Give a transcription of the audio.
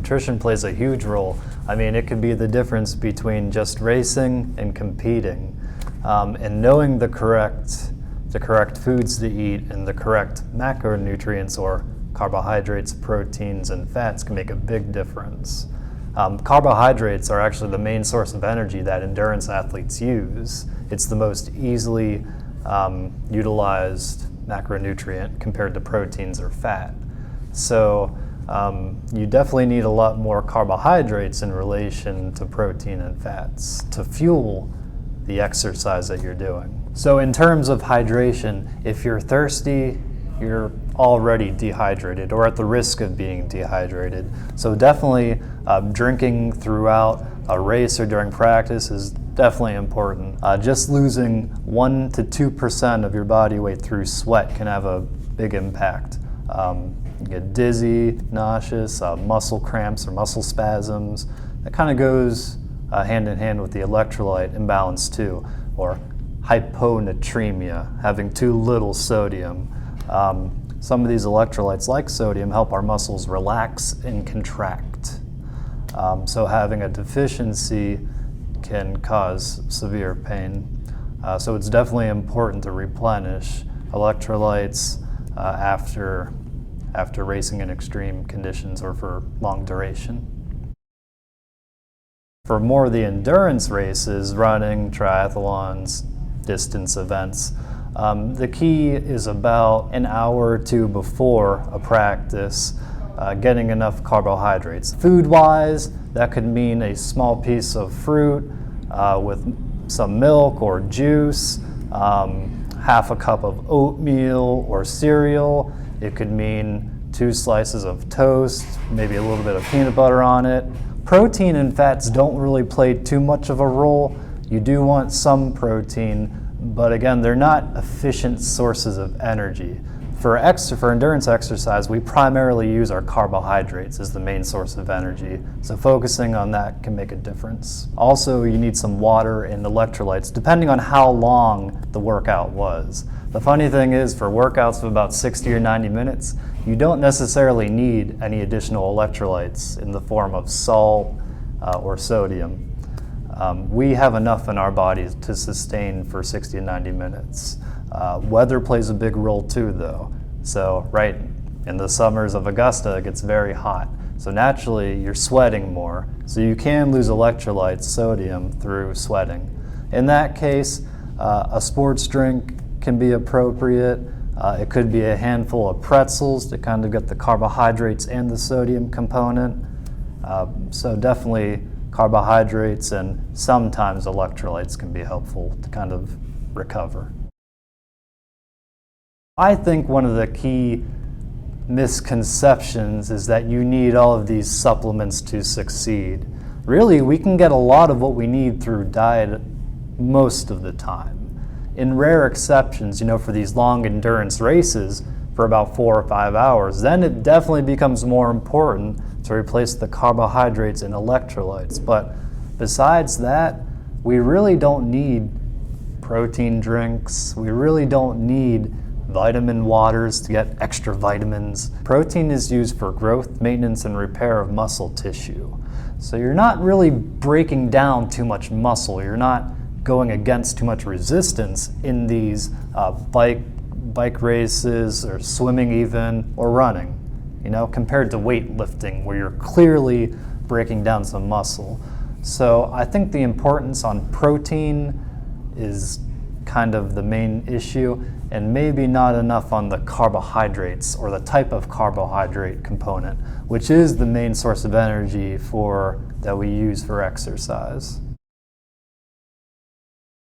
nutrition plays a huge role. I mean, it could be the difference between just racing and competing. And knowing the correct foods to eat and the correct macronutrients or carbohydrates, proteins, and fats can make a big difference. Carbohydrates are actually the main source of energy that endurance athletes use. It's the most easily utilized macronutrient compared to proteins or fat. So you definitely need a lot more carbohydrates in relation to protein and fats to fuel the exercise that you're doing. So in terms of hydration, if you're thirsty, you're already dehydrated or at the risk of being dehydrated. So definitely drinking throughout a race or during practice is definitely important. Just losing 1 to 2% of your body weight through sweat can have a big impact. You get dizzy, nauseous, muscle cramps or muscle spasms. That kind of goes hand in hand with the electrolyte imbalance too, or hyponatremia, having too little sodium. Some of these electrolytes, like sodium, help our muscles relax and contract. So having a deficiency can cause severe pain. So it's definitely important to replenish electrolytes after racing in extreme conditions or for long duration. For more of the endurance races, running, triathlons, distance events, the key is about an hour or two before a practice, getting enough carbohydrates. Food-wise, that could mean a small piece of fruit with some milk or juice, half a cup of oatmeal or cereal. It could mean 2 slices of toast, maybe a little bit of peanut butter on it. Protein and fats don't really play too much of a role. You do want some protein, but again, they're not efficient sources of energy. For endurance exercise, we primarily use our carbohydrates as the main source of energy, so focusing on that can make a difference. Also, you need some water and electrolytes, depending on how long the workout was. The funny thing is, for workouts of about 60 or 90 minutes, you don't necessarily need any additional electrolytes in the form of salt or sodium. We have enough in our bodies to sustain for 60 to 90 minutes. Weather plays a big role too, though. So right in the summers of Augusta, it gets very hot. So naturally, you're sweating more. So you can lose electrolytes, sodium, through sweating. In that case, a sports drink can be appropriate. It could be a handful of pretzels to kind of get the carbohydrates and the sodium component. So definitely carbohydrates and sometimes electrolytes can be helpful to kind of recover. I think one of the key misconceptions is that you need all of these supplements to succeed. Really, we can get a lot of what we need through diet most of the time. In rare exceptions, for these long endurance races for about 4 or 5 hours, then it definitely becomes more important to replace the carbohydrates and electrolytes. But besides that, we really don't need protein drinks. We really don't need vitamin waters to get extra vitamins. Protein is used for growth, maintenance, and repair of muscle tissue. So you're not really breaking down too much muscle. You're not going against too much resistance in these bike races or swimming even, or running, compared to weightlifting where you're clearly breaking down some muscle. So I think the importance on protein is kind of the main issue, and maybe not enough on the carbohydrates or the type of carbohydrate component, which is the main source of energy that we use for exercise.